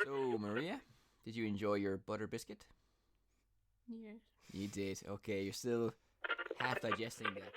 So, Maria, did you enjoy your butter biscuit? Yes. You did. Okay, you're still half digesting that.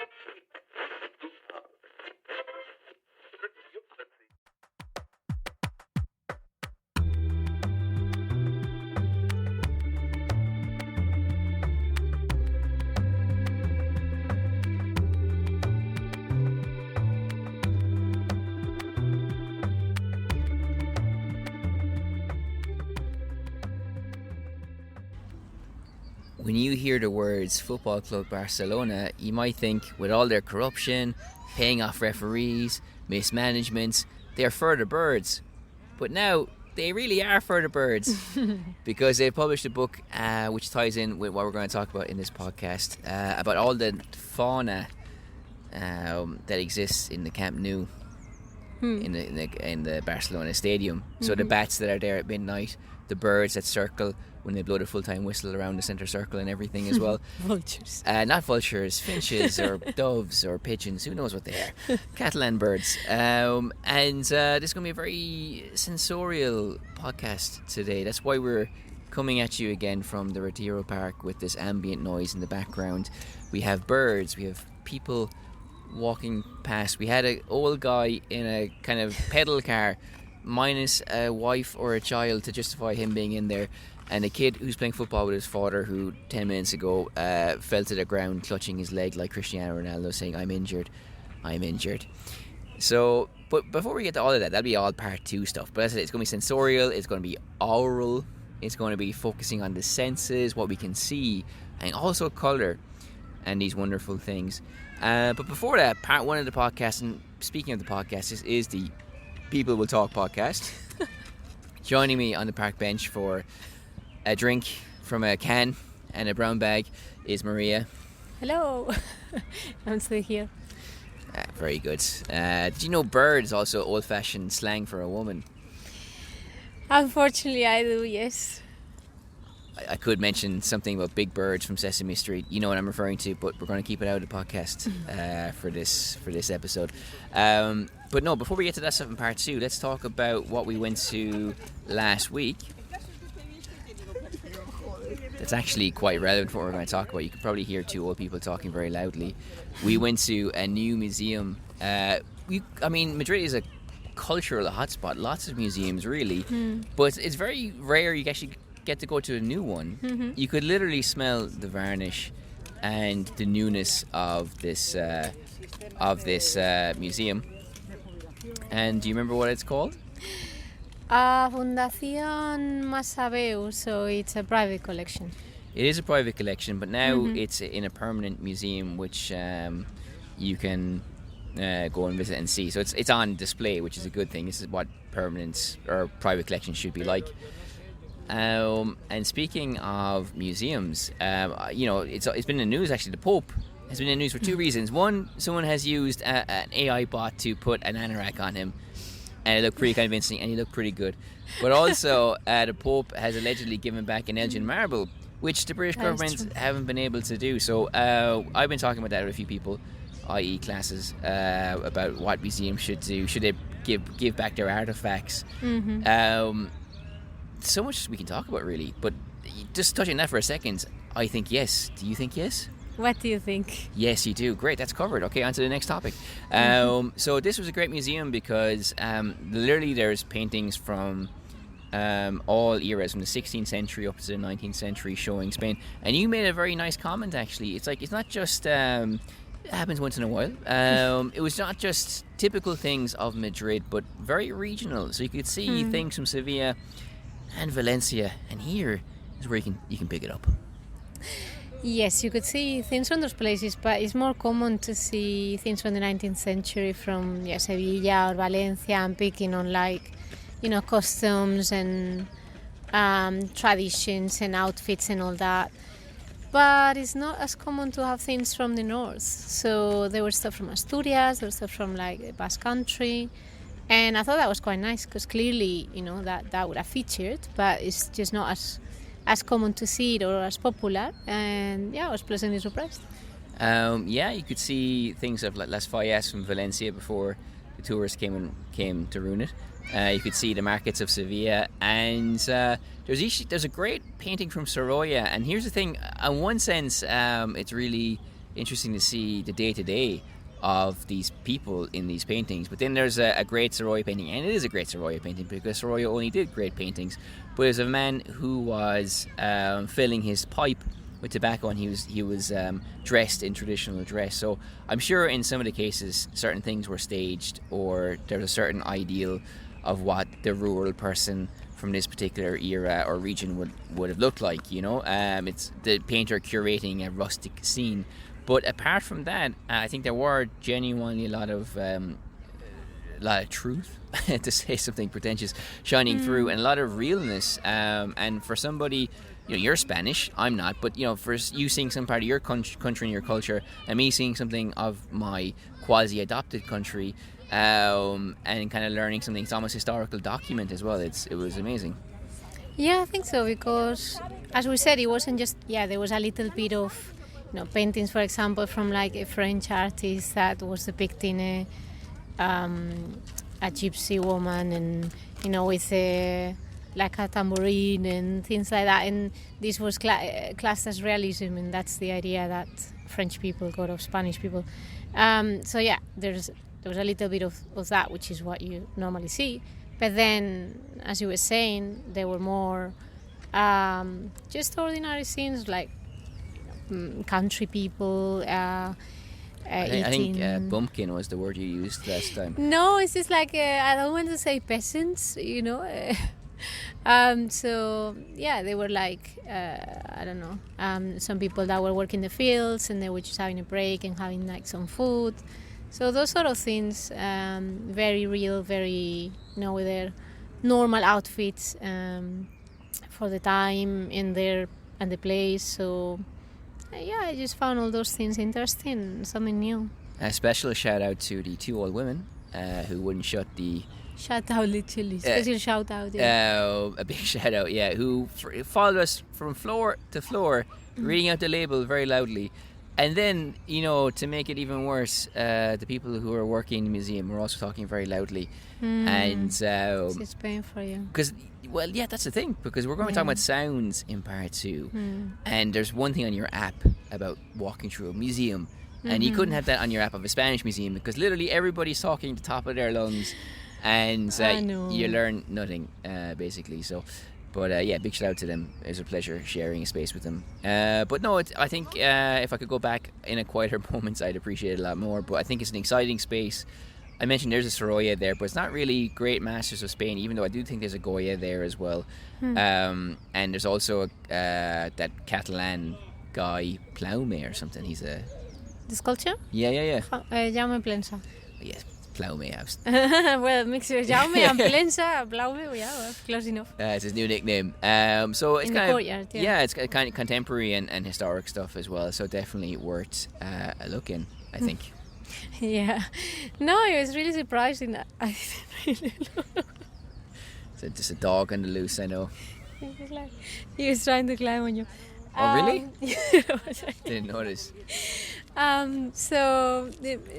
When you hear the words Football Club Barcelona, you might think, with all their corruption, paying off referees, mismanagements, they're further birds. But now, they really are further birds because they've published a book which ties in with what we're going to talk about in this podcast about all the fauna that exists in the Camp Nou, in the Barcelona stadium. So the bats that are there at midnight, the birds that circle when they blow the full-time whistle around the centre circle and everything as well. Vultures. Not vultures, finches or doves or pigeons, who knows what they are. Catalan birds. And this is going to be a very sensorial podcast today. That's why we're coming at you again from the Retiro Park with this ambient noise in the background. We have birds, we have people walking past. We had an old guy in a kind of pedal car minus a wife or a child to justify him being in there, and a kid who's playing football with his father who 10 minutes ago fell to the ground clutching his leg like Cristiano Ronaldo saying, I'm injured. So, but before we get to all of that, that'll be all part 2 stuff. But as I said, it's going to be sensorial, it's going to be aural, it's going to be focusing on the senses, what we can see, and also colour and these wonderful things. But before that, part 1 of the podcast, and speaking of the podcast, this is the People Will Talk podcast. Joining me on the park bench for a drink from a can and a brown bag is Maria. Hello. I'm still here. Very good. Did you know bird is also old-fashioned slang for a woman? Unfortunately, I do, yes. I could mention something about Big Bird from Sesame Street. You know what I'm referring to, but we're going to keep it out of the podcast for this episode. But no, before we get to that stuff in part 2, let's talk about what we went to last week. That's actually quite relevant for what we're going to talk about. You can probably hear 2 old people talking very loudly. We went to a new museum. Madrid is a cultural hotspot. Lots of museums, really. But it's very rare you actually get to go to a new one. You could literally smell the varnish and the newness of this museum. And do you remember what it's called? Fundación Masabeu, so it's a private collection. It is a private collection, but now it's in a permanent museum which you can go and visit and see. So it's on display, which is a good thing. This is what permanent or private collections should be like. And speaking of museums, it's been in the news actually. The Pope has been in the news for 2 reasons. One, someone has used an AI bot to put an anorak on him, and it looked pretty convincing, and he looked pretty good. But also, the Pope has allegedly given back an Elgin marble, which the British government haven't been able to do. So I've been talking about that with a few people, i.e. classes, about what museums should do. Should they give back their artefacts? So much we can talk about, really. But just touching that for a second, I think yes. Do you think yes? What do you think? Yes, you do. Great, that's covered. Okay, on to the next topic. So this was a great museum because literally there's paintings from all eras, from the 16th century up to the 19th century, showing Spain. And you made a very nice comment, actually. It's like, it's not just... it happens once in a while. It was not just typical things of Madrid, but very regional. So you could see things from Sevilla and Valencia, and here is where you can pick it up. Yes, you could see things from those places, but it's more common to see things from the 19th century from Sevilla or Valencia, and picking on costumes and traditions and outfits and all that. But it's not as common to have things from the north. So there was stuff from Asturias, there was stuff from the Basque Country. And I thought that was quite nice because clearly, that would have featured, but it's just not as common to see it or as popular. And I was pleasantly surprised. You could see things of like Las Fallas from Valencia before tourists came to ruin it. You could see the markets of Sevilla, and there's a great painting from Sorolla. And here's the thing: in one sense, it's really interesting to see the day-to-day of these people in these paintings. But then there's a great Sorolla painting, and it is a great Sorolla painting because Sorolla only did great paintings. But there's a man who was filling his pipe with tobacco, and he was dressed in traditional dress. So I'm sure in some of the cases certain things were staged, or there's a certain ideal of what the rural person from this particular era or region would have looked like, you know. It's the painter curating a rustic scene. But apart from that, I think there were genuinely a lot of truth, to say something pretentious, shining through, and a lot of realness. And for somebody, you know, you're Spanish, I'm not, but you know, for you seeing some part of your country and your culture, and me seeing something of my quasi-adopted country, and kind of learning something, it's almost historical document as well. It was amazing. Yeah, I think so, because as we said, it wasn't just, there was a little bit of, you know, paintings, for example, from like a French artist that was depicting a gypsy woman, and you know, with like a tambourine and things like that, and this was classed as realism, and that's the idea that French people got of Spanish people. So yeah, there was a little bit of that, which is what you normally see. But then, as you were saying, there were more just ordinary scenes, like country people. I think bumpkin was the word you used last time. No, it's just like I don't want to say peasants, you know. So yeah, they were like I don't know, some people that were working the fields, and they were just having a break and having like some food. So those sort of things, very real, very, you know, with their normal outfits for the time and the place. So yeah, I just found all those things interesting, something new. A special shout out to the two old women who wouldn't shut the... Shout out, literally. Special shout out. Yeah. A big shout out, yeah, who followed us from floor to floor, reading out the label very loudly. And then, you know, to make it even worse, the people who are working in the museum were also talking very loudly. And it's pain for you. Because, well, yeah, that's the thing, because we're going to be talking about sounds in part 2. And there's one thing on your app about walking through a museum, and you couldn't have that on your app of a Spanish museum, because literally everybody's talking at the top of their lungs, and you learn nothing, basically. So, but yeah, big shout out to them. It was a pleasure sharing a space with them. But no, I think if I could go back in a quieter moments, I'd appreciate it a lot more. But I think it's an exciting space. I mentioned there's a Sorolla there, but it's not really great masters of Spain, even though I do think there's a Goya there as well. And there's also that Catalan guy, Plaume or something. He's a... The sculpture? Yeah. Jaume Plensa. Yes, Plaume. Well, mix of Jaume and Plensa, Plaume, yeah, close enough. It's his new nickname. So it's in kind the courtyard, yeah, it's kind of contemporary and historic stuff as well. So definitely worth a look in, I think. Yeah. No, it was really surprising. I didn't really know. So just a dog on the loose, I know. He was trying to climb on you. Oh, really? Didn't notice. So,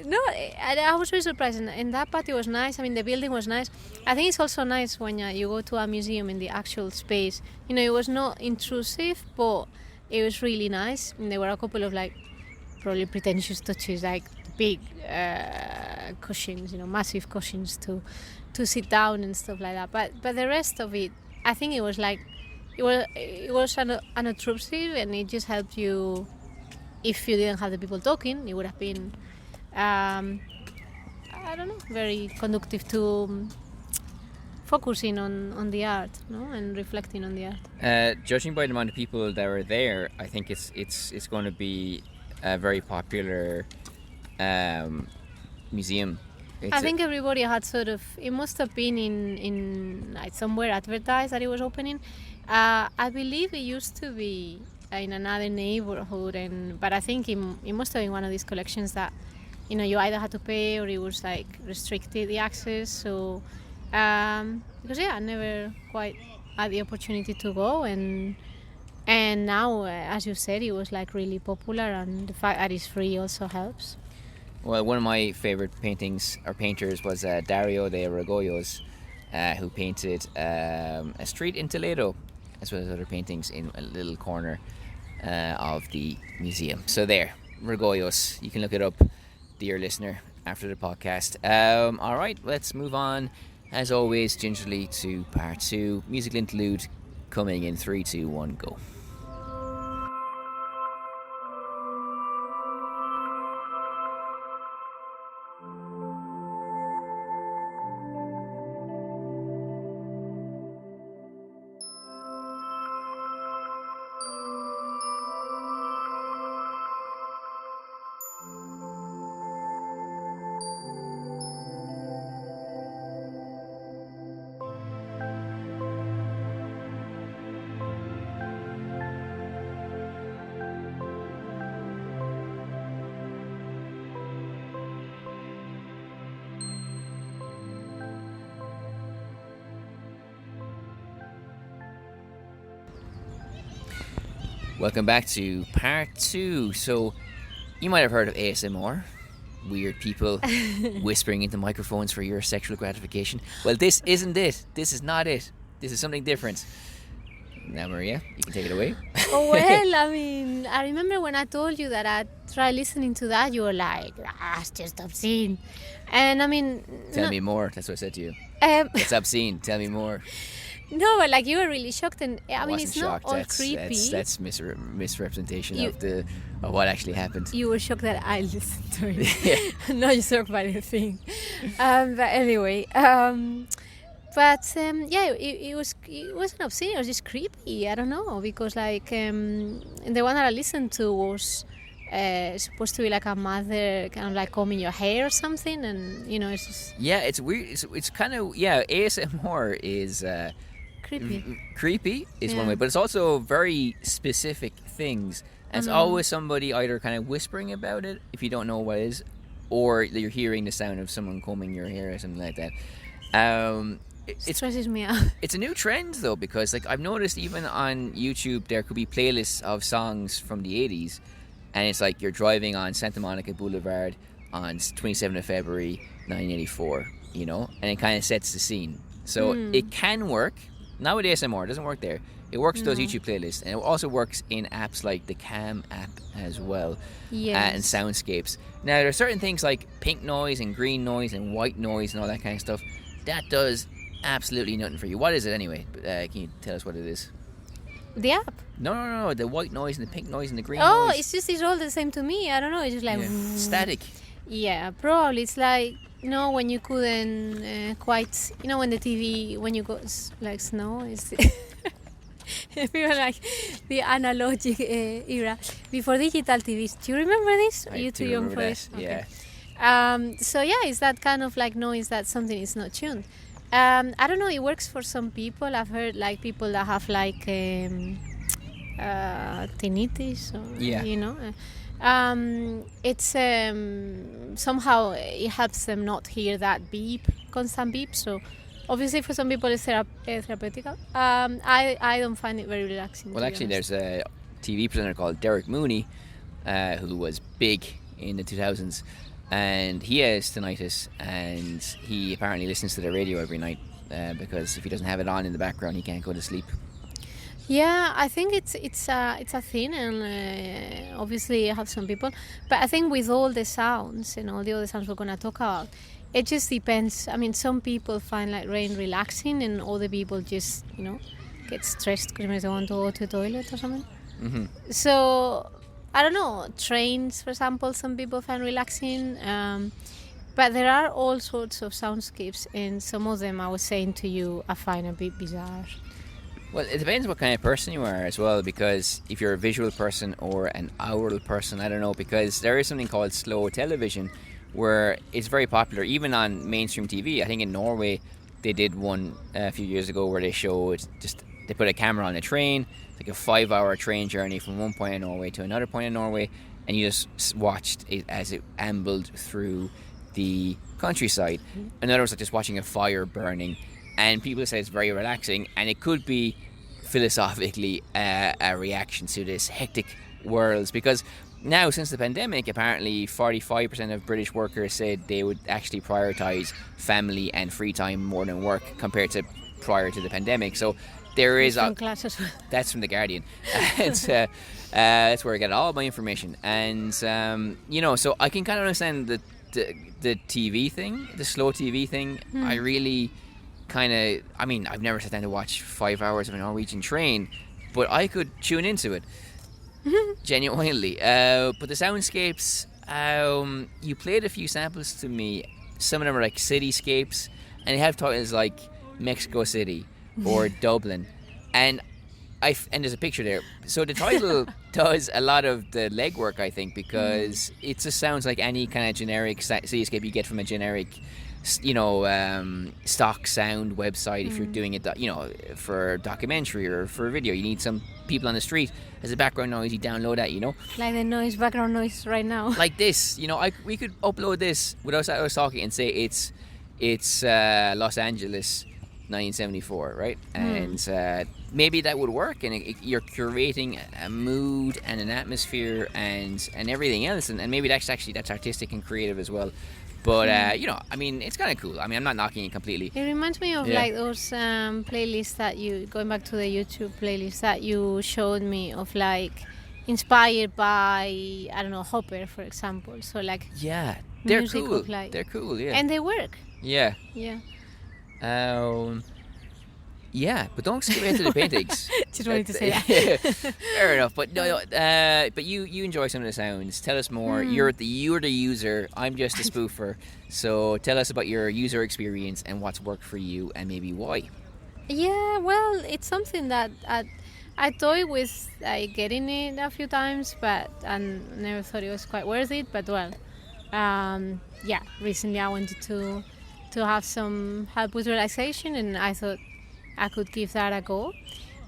no, I was really surprised. And that part, it was nice. I mean, the building was nice. I think it's also nice when you go to a museum in the actual space. You know, it was not intrusive, but it was really nice. And there were a couple of, like, probably pretentious touches, like big cushions, you know, massive cushions to sit down and stuff like that. But the rest of it, I think it was like, it was unobtrusive, and it just helped you. If you didn't have the people talking, it would have been, I don't know, very conducive to focusing on the art, no, and reflecting on the art. Judging by the amount of people that were there, I think it's going to be a very popular museum. I think everybody had sort of, it must have been in like somewhere advertised that it was opening. I believe it used to be in another neighborhood, but I think it must have been one of these collections that, you know, you either had to pay or it was like restricted the access. So because I never quite had the opportunity to go, and now, as you said, it was like really popular, and the fact that it's free also helps. Well, one of my favorite painters was Dario de Regoyos, who painted a street in Toledo, as well as other paintings in a little corner of the museum. So there, Regoyos. You can look it up, dear listener, after the podcast. All right, let's move on, as always, gingerly to part 2. Musical interlude coming in 3, 2, 1, go. Welcome back to part 2. So, you might have heard of ASMR, weird people whispering into microphones for your sexual gratification. Well, this isn't it. This is not it. This is something different. Now, Maria, you can take it away. Oh, well, I mean, I remember when I told you that I tried listening to that, you were like, it's just obscene. And I mean... Tell me more. That's what I said to you. It's obscene. Tell me more. No, but like you were really shocked, and I mean, it's shocked. not all creepy. That's misrepresentation of what actually happened. You were shocked that I listened to it. Yeah. Not shocked by the thing. But anyway, it wasn't obscene. It was just creepy. I don't know, because like the one that I listened to was supposed to be like a mother kind of like combing your hair or something, and you know, it's just it's weird. It's kind of ASMR is creepy is one way, but it's also very specific things, and it's always somebody either kind of whispering about it if you don't know what it is, or you're hearing the sound of someone combing your hair or something like that. It stresses me out. It's a new trend though, because like I've noticed even on YouTube there could be playlists of songs from the 80s, and it's like you're driving on Santa Monica Boulevard on 27th of February 1984, you know, and it kind of sets the scene. So it can work. Not with ASMR, it doesn't work there. It works with those YouTube playlists, and it also works in apps like the Cam app as well, and Soundscapes. Now, there are certain things like pink noise and green noise and white noise and all that kind of stuff. That does absolutely nothing for you. What is it anyway? Can you tell us what it is? The app? No. The white noise and the pink noise and the green noise. Oh, it's all the same to me. I don't know. It's just like... static. Yeah, probably. It's like... when you couldn't quite... when the TV... When you got like snow... It's we were like the analogic era. Before digital TVs. Do you remember this? Are you too young for this? Okay. Yeah. It's that kind of like noise that something is not tuned. I don't know, it works for some people. I've heard like people that have like tinnitus, or, you know. It's somehow it helps them not hear that constant beep. So obviously for some people it's therapeutic. I don't find it very relaxing. Well, actually there's a TV presenter called Derek Mooney who was big in the 2000s. And he has tinnitus, and he apparently listens to the radio every night because if he doesn't have it on in the background, he can't go to sleep. Yeah, I think it's a thing, and obviously I have some people. But I think with all the sounds and all the other sounds we're going to talk about, it just depends. I mean, some people find like rain relaxing, and other people just, get stressed because they want to go to the toilet or something. Mm-hmm. So... I don't know, trains, for example, some people find relaxing, but there are all sorts of soundscapes, and some of them, I was saying to you, I find a bit bizarre. Well, it depends what kind of person you are as well, because if you're a visual person or an aural person, I don't know, because there is something called slow television, where it's very popular, even on mainstream TV. I think in Norway, they did one a few years ago where they showed they put a camera on a train, like a 5-hour train journey from one point in Norway to another point in Norway, and you just watched it as it ambled through the countryside. In other words, like just watching a fire burning, and people say it's very relaxing, and it could be philosophically a reaction to this hectic world, because now, since the pandemic, apparently 45% of British workers said they would actually prioritise family and free time more than work compared to prior to the pandemic. So there is that's from The Guardian. That's where I get all my information. And, so I can kind of understand the TV thing, the slow TV thing. I really I've never sat down to watch 5 hours of a Norwegian train, but I could tune into it. Genuinely. But the soundscapes, you played a few samples to me. Some of them are like cityscapes, and they have titles like Mexico City or Dublin, and there's a picture there. So the title does a lot of the legwork, I think, because it just sounds like any kind of generic cityscape you get from a generic, stock sound website. If you're doing it, for a documentary or for a video, you need some people on the street as a background noise. You download that, like the background noise right now. Like this, we could upload this without us talking and say it's Los Angeles 1974, right? And maybe that would work, and you're curating a mood and an atmosphere and everything else, and maybe that's artistic and creative as well. But it's kind of cool. I'm not knocking it completely. It reminds me of like those playlists that going back to the YouTube playlist that you showed me, of like inspired by, I don't know, Hopper, for example. So like they're cool. They're cool, yeah. And they work. Yeah. But don't skip into the paintings. Just wanted to say that. Fair enough. But but you enjoy some of the sounds. Tell us more. You're the user. I'm just a spoofer. So tell us about your user experience and what's worked for you and maybe why. Yeah, well, it's something that I toyed with getting it a few times, but I never thought it was quite worth it. But recently I wanted to have some help with relaxation, and I thought I could give that a go.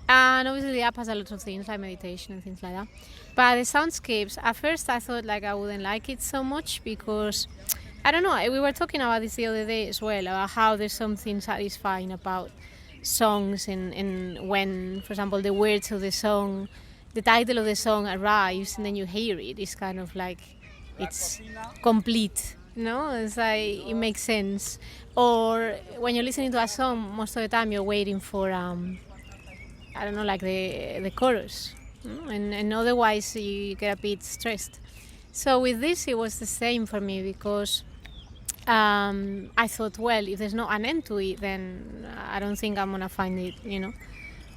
And obviously the app has a lot of things like meditation and things like that. But the soundscapes, at first I thought like I wouldn't like it so much because, I don't know, we were talking about this the other day as well, about how there's something satisfying about songs and when, for example, the words of the song, the title of the song arrives and then you hear it, it's kind of like it's complete. It's like it makes sense. Or when you're listening to a song, most of the time you're waiting for like the chorus, and otherwise you get a bit stressed. So with this it was the same for me, because I thought, well, if there's not an end to it, then I don't think I'm gonna find it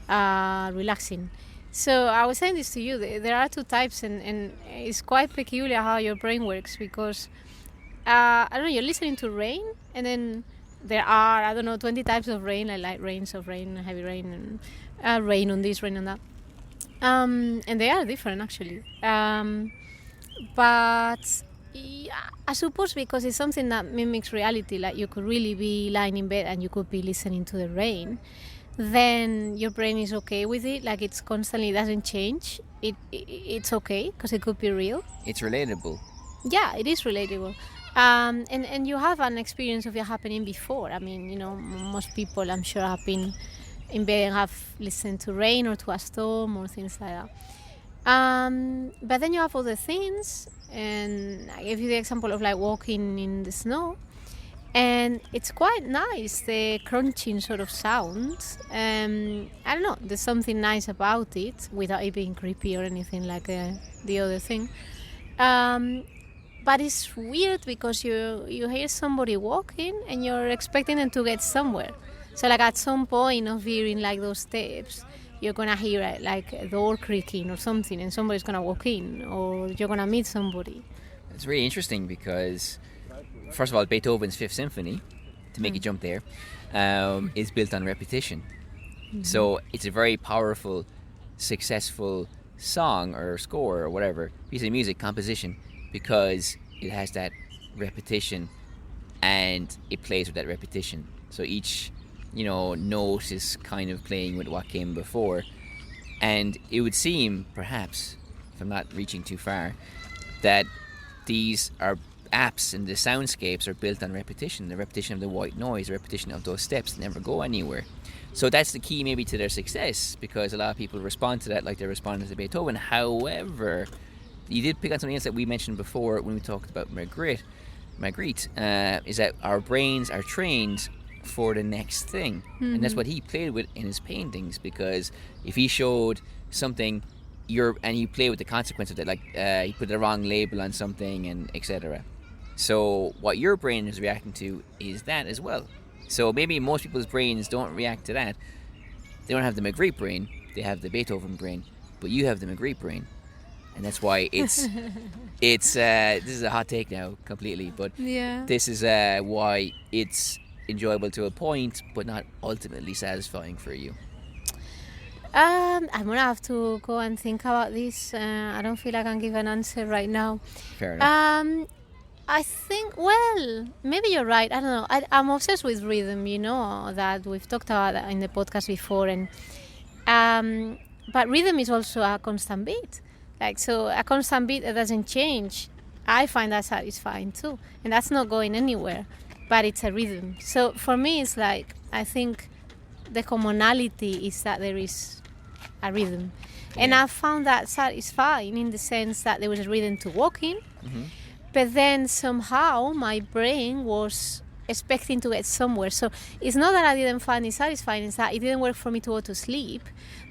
relaxing. So I was saying this to you, there are two types, and it's quite peculiar how your brain works, because I don't know, you're listening to rain, and then there are, 20 types of rain, like light rains of rain, heavy rain, and rain on this, rain on that. And they are different, actually. But I suppose because it's something that mimics reality, like you could really be lying in bed and you could be listening to the rain, then your brain is okay with it, like it's constantly, doesn't change. It's okay, because it could be real. It's relatable. Yeah, it is relatable. And you have an experience of it happening before. I mean, most people, I'm sure, have been in bed and have listened to rain or to a storm or things like that. But then you have other things, and I gave you the example of like walking in the snow, and it's quite nice, the crunching sort of sound. I don't know, there's something nice about it without it being creepy or anything like the other thing. But it's weird because you hear somebody walking and you're expecting them to get somewhere. So like at some point of hearing like those steps, you're gonna hear like a door creaking or something, and somebody's gonna walk in, or you're gonna meet somebody. It's really interesting because, first of all, Beethoven's Fifth Symphony, to make a jump there, is built on repetition. Mm-hmm. So it's a very powerful, successful song or score or whatever, piece of music, composition, because it has that repetition and it plays with that repetition. So each, note is kind of playing with what came before. And it would seem, perhaps, if I'm not reaching too far, that these are apps and the soundscapes are built on repetition, the repetition of the white noise, the repetition of those steps never go anywhere. So that's the key maybe to their success, because a lot of people respond to that like they're responding to Beethoven. However, you did pick on something else that we mentioned before when we talked about Magritte, is that our brains are trained for the next thing. And that's what he played with in his paintings, because if he showed something, and you play with the consequence of that, like he put the wrong label on something and etc. So what your brain is reacting to is that as well. So maybe most people's brains don't react to that. They don't have the Magritte brain, they have the Beethoven brain, but you have the Magritte brain. And that's why it's this is a hot take now completely, but this is why it's enjoyable to a point, but not ultimately satisfying for you. I'm gonna have to go and think about this. I don't feel I can give an answer right now. Fair enough. I think, well, maybe you're right. I don't know. I'm obsessed with rhythm, that we've talked about that in the podcast before. And but rhythm is also a constant beat. So a constant beat that doesn't change, I find that satisfying too. And that's not going anywhere, but it's a rhythm. So for me, it's like, I think the commonality is that there is a rhythm. Yeah. And I found that satisfying in the sense that there was a rhythm to walk in. Mm-hmm. But then somehow my brain was expecting to get somewhere. So it's not that I didn't find it satisfying, it's that it didn't work for me to go to sleep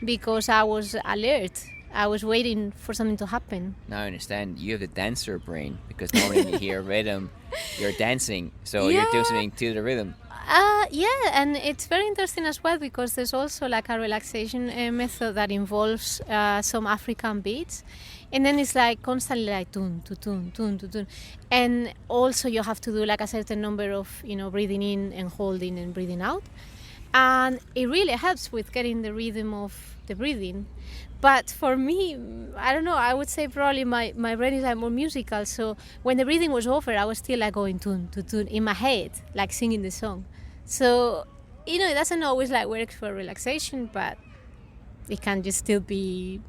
because I was alert. I was waiting for something to happen. Now I understand. You have the dancer brain, because normally when you hear rhythm, you're dancing. So you're doing something to the rhythm. And it's very interesting as well, because there's also like a relaxation method that involves some African beats. And then it's like constantly like tune to tune, tune to tune. And also you have to do like a certain number of, breathing in and holding and breathing out. And it really helps with getting the rhythm of the breathing. But for me, I don't know, I would say probably my brain is like more musical. So when the breathing was over, I was still like going tune to tune in my head, like singing the song. So, it doesn't always like work for relaxation, but it can just still be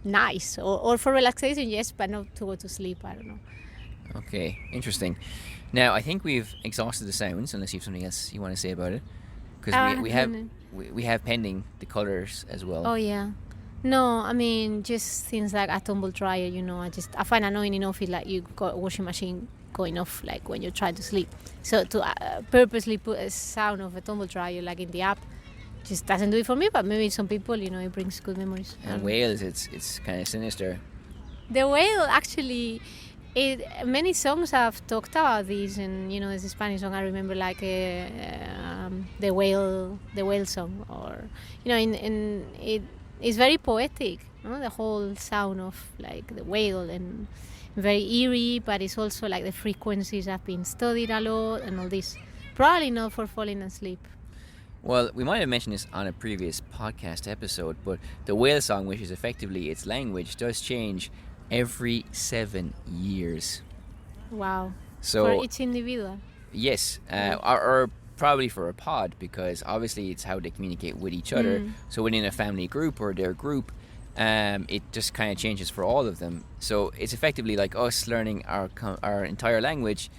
nice. Or for relaxation, yes, but not to go to sleep, I don't know. Okay, interesting. Now, I think we've exhausted the sounds, unless you have something else you want to say about it. Because we have pending the colours as well. Oh, yeah. No, I mean, just things like a tumble dryer, I find annoying enough it like you got a washing machine going off like when you're trying to sleep. So to purposely put a sound of a tumble dryer like in the app just doesn't do it for me, but maybe some people, it brings good memories. And Wales, it's kind of sinister. The whale, actually, many songs have talked about this, and there's a Spanish song I remember, like the whale song, or it's very poetic, the whole sound of like the whale, and very eerie, but it's also like the frequencies have been studied a lot and all this. Probably not for falling asleep. Well, we might have mentioned this on a previous podcast episode, but the whale song, which is effectively its language, does change every 7 years. Wow. So for each individual? Yes, or probably for a pod, because obviously it's how they communicate with each other. So within a family group or their group, it just kind of changes for all of them. So it's effectively like us learning our entire language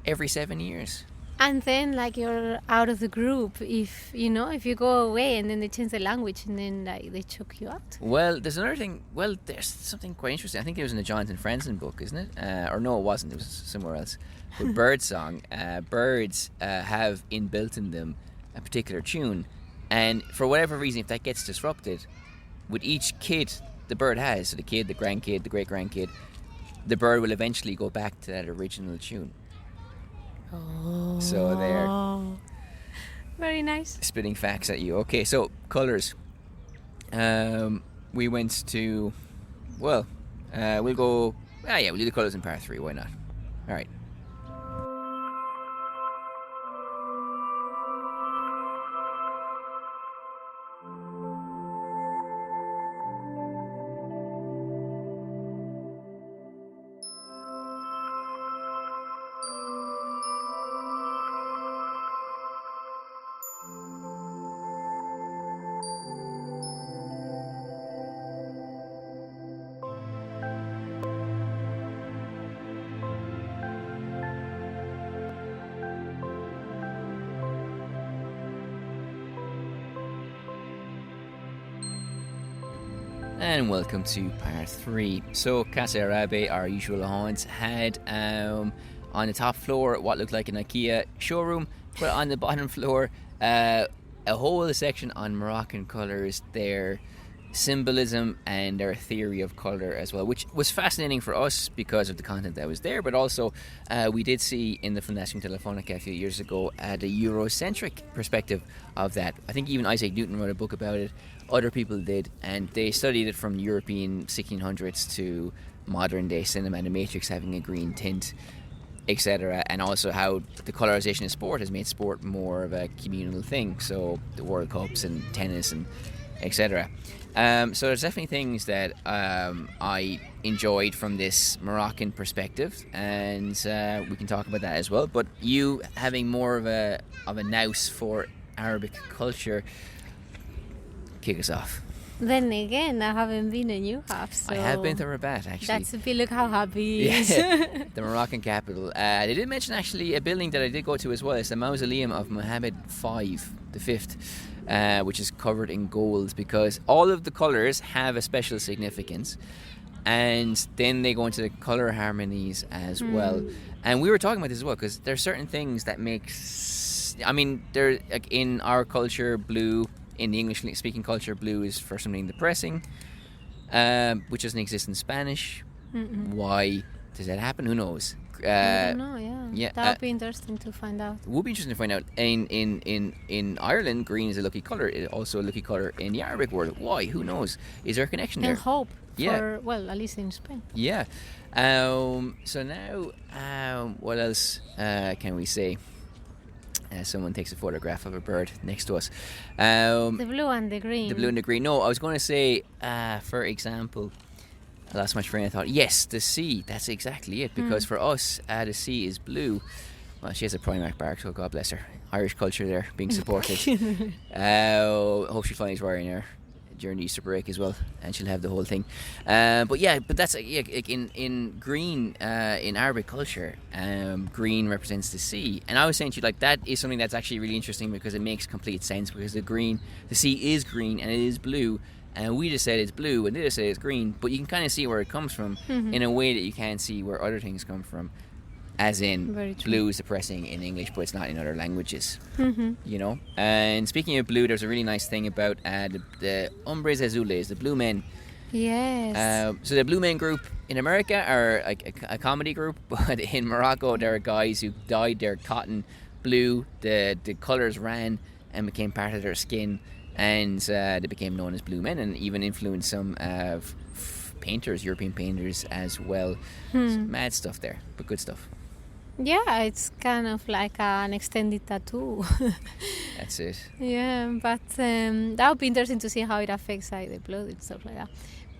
every 7 years. And then like you're out of the group if you go away and then they change the language and then like they choke you out. Well, there's another thing. Well, there's something quite interesting. I think it was in the Jonathan Franzen book, isn't it? Or no, it wasn't. It was somewhere else. But birdsong, birds have inbuilt in them a particular tune, and for whatever reason, if that gets disrupted, with each kid the bird has, so the kid, the grandkid, the great grandkid, the bird will eventually go back to that original tune. Oh. So there. Very nice. Spitting facts at you. Okay, so colours. We went to, we'll go. We'll do the colours in part 3. Why not? All right. And welcome to part 3. So Casa Arabe, our usual haunts, had on the top floor what looked like an IKEA showroom, but on the bottom floor a whole section on Moroccan colours, their symbolism and their theory of colour as well, which was fascinating for us because of the content that was there, but also we did see in the Fundación Telefónica a few years ago the Eurocentric perspective of that. I think even Isaac Newton wrote a book about it. Other people did, and they studied it from European 1600s to modern day cinema and the Matrix having a green tint, etc., and also how the colorization of sport has made sport more of a communal thing, so the World Cups and tennis and etc. So there's definitely things that I enjoyed from this Moroccan perspective, and we can talk about that as well. But you having more of a nous for Arabic culture, kick us off. Then again, I haven't been and you have, so... I have been to Rabat, actually. That's a bit, look how happy he is. The Moroccan capital. They did mention actually a building that I did go to as well. It's the mausoleum of Mohammed the Fifth, which is covered in gold, because all of the colours have a special significance, and then they go into the colour harmonies as well. And we were talking about this as well, because there are certain things that makes... I mean, there, like in our culture, blue... In the English-speaking culture, blue is for something depressing, which doesn't exist in Spanish. Why does that happen? Who knows? I don't know. Yeah. That would be interesting to find out. It would be interesting to find out. In Ireland, green is a lucky colour. It's also a lucky colour in the Arabic world. Why? Who knows? Is there a connection there? And hope. For, well, at least in Spain. Yeah. So now, what else can we say? Someone takes a photograph of a bird next to us. The blue and the green. The blue and the green. No, I was going to say, for example, I lost my train of thought. Yes, the sea. That's exactly it. Because for us, the sea is blue. Well, she has a Primark bag, so God bless her. Irish culture there being supported. Hope she finds Ryanair during the Easter break as well, and she'll have the whole thing. But that's in green, in Arabic culture, green represents the sea. And I was saying to you, like, that is something that's actually really interesting, because it makes complete sense, because the sea is green and it is blue, and we just said it's blue and they just say it's green, but you can kind of see where it comes from in a way that you can't see where other things come from. As in, blue is depressing in English, but it's not in other languages. You know. And speaking of blue, there's a really nice thing about the Hombres Azules, the Blue Men. Yes. So the Blue Men group in America are a comedy group, but in Morocco, there are guys who dyed their cotton blue. The colours ran and became part of their skin, and they became known as Blue Men, and even influenced some painters, European painters as well. Some mad stuff there, but good stuff. Yeah, it's kind of like an extended tattoo. That's it. Yeah, but that would be interesting to see how it affects like the blood and stuff like that.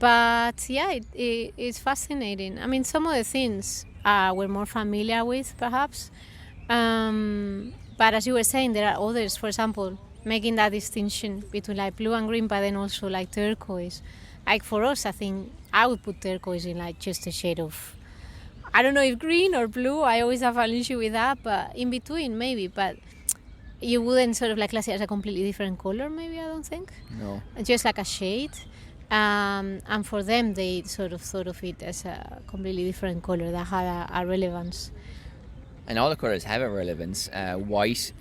But yeah, it's fascinating. I mean, some of the things we're more familiar with, perhaps. But as you were saying, there are others, for example, making that distinction between like blue and green, but then also like turquoise. Like for us, I think I would put turquoise in like just a shade of, I don't know if green or blue. I always have an issue with that, but in between maybe. But you wouldn't sort of like class it as a completely different color, maybe, I don't think. No. Just like a shade. And for them, they sort of thought of it as a completely different color that had a relevance. And all the colors have a relevance. White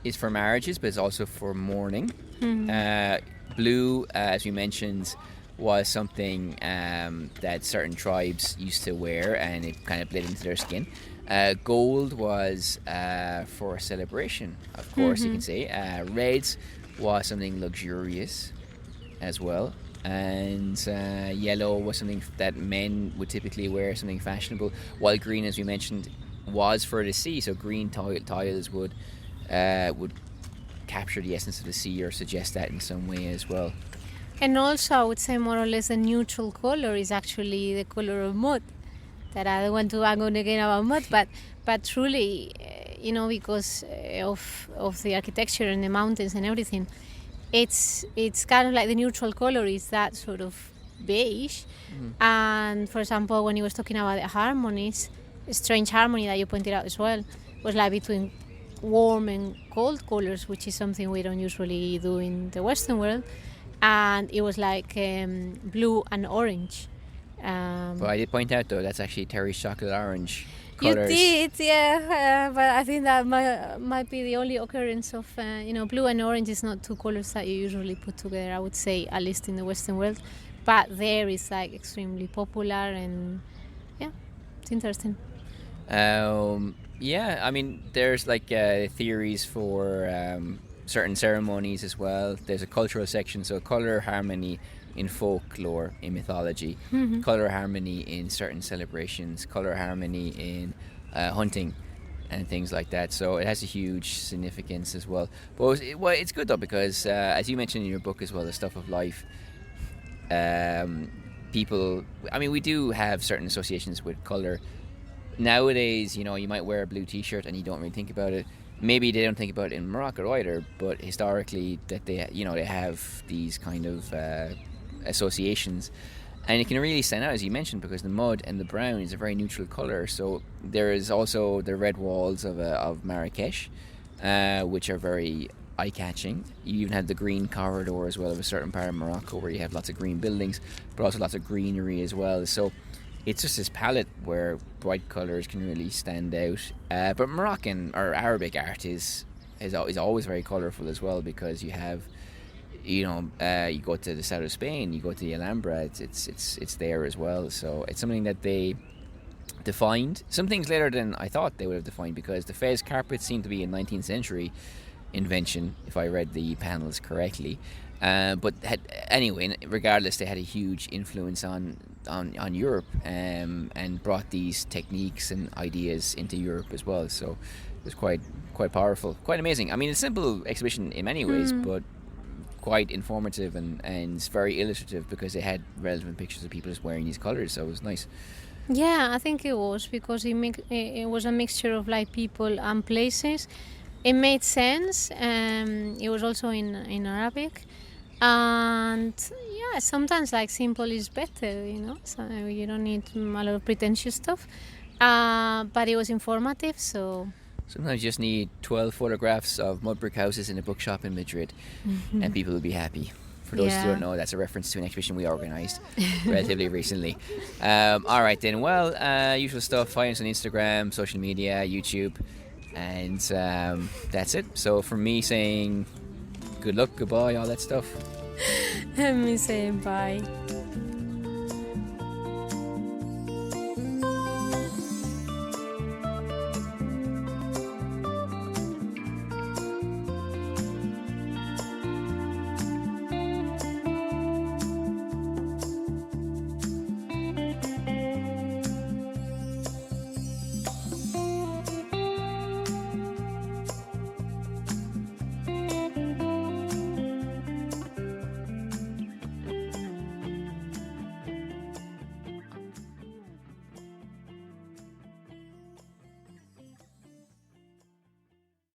is for marriages, but it's also for mourning. Blue, as we mentioned, was something that certain tribes used to wear, and it kind of bled into their skin. Gold was for celebration, of course, you can say. Red was something luxurious as well. And yellow was something that men would typically wear, something fashionable. While green, as we mentioned, was for the sea. So green tiles would capture the essence of the sea or suggest that in some way as well. And also, I would say more or less the neutral color is actually the color of mud. That I don't want to hang on again about mud, but truly, because of the architecture and the mountains and everything, it's kind of like the neutral color is that sort of beige. And for example, when he was talking about the harmonies, strange harmony that you pointed out as well, was like between warm and cold colors, which is something we don't usually do in the Western world. and it was like blue and orange. But I did point out though that's actually Terry's chocolate orange You colours. did, yeah, but I think that might be the only occurrence of, blue and orange is not two colors that you usually put together, I would say, at least in the Western world. But there is like extremely popular, and yeah, it's interesting. Yeah, I mean, there's like theories for certain ceremonies as well. There's a cultural section, so color harmony in folklore, in mythology, color harmony in certain celebrations, color harmony in hunting and things like that. So it has a huge significance as well. But it's good though because, as you mentioned in your book as well, the stuff of life. People, I mean, we do have certain associations with color. Nowadays, you might wear a blue T-shirt and you don't really think about it. Maybe they don't think about it in Morocco either, but historically, that they have these kind of associations, and it can really stand out, as you mentioned, because the mud and the brown is a very neutral color. So there is also the red walls of Marrakesh, which are very eye-catching. You even have the green corridor as well of a certain part of Morocco where you have lots of green buildings, but also lots of greenery as well. So it's just this palette where bright colours can really stand out. But Moroccan or Arabic art is always very colourful as well, because you have, you go to the south of Spain, you go to the Alhambra, it's there as well. So it's something that they defined. Some things later than I thought they would have defined, because the Fez carpet seemed to be a 19th century invention, if I read the panels correctly. But anyway, regardless, they had a huge influence on Europe, and brought these techniques and ideas into Europe as well. So it was quite powerful, quite amazing. I mean, a simple exhibition in many ways, but quite informative and it's very illustrative, because they had relevant pictures of people just wearing these colours. So it was nice. Yeah, I think it was, because it was a mixture of like people and places. It made sense. It was also in Arabic, and yeah, sometimes like simple is better, so you don't need a lot of pretentious stuff, but it was informative. So sometimes you just need 12 photographs of mud brick houses in a bookshop in Madrid, and people will be happy. For those who don't know, that's a reference to an exhibition we organised relatively recently. All right then, well, usual stuff. Find us on Instagram, social media, YouTube, and that's it. So from me saying good luck, goodbye, all that stuff. And me saying bye.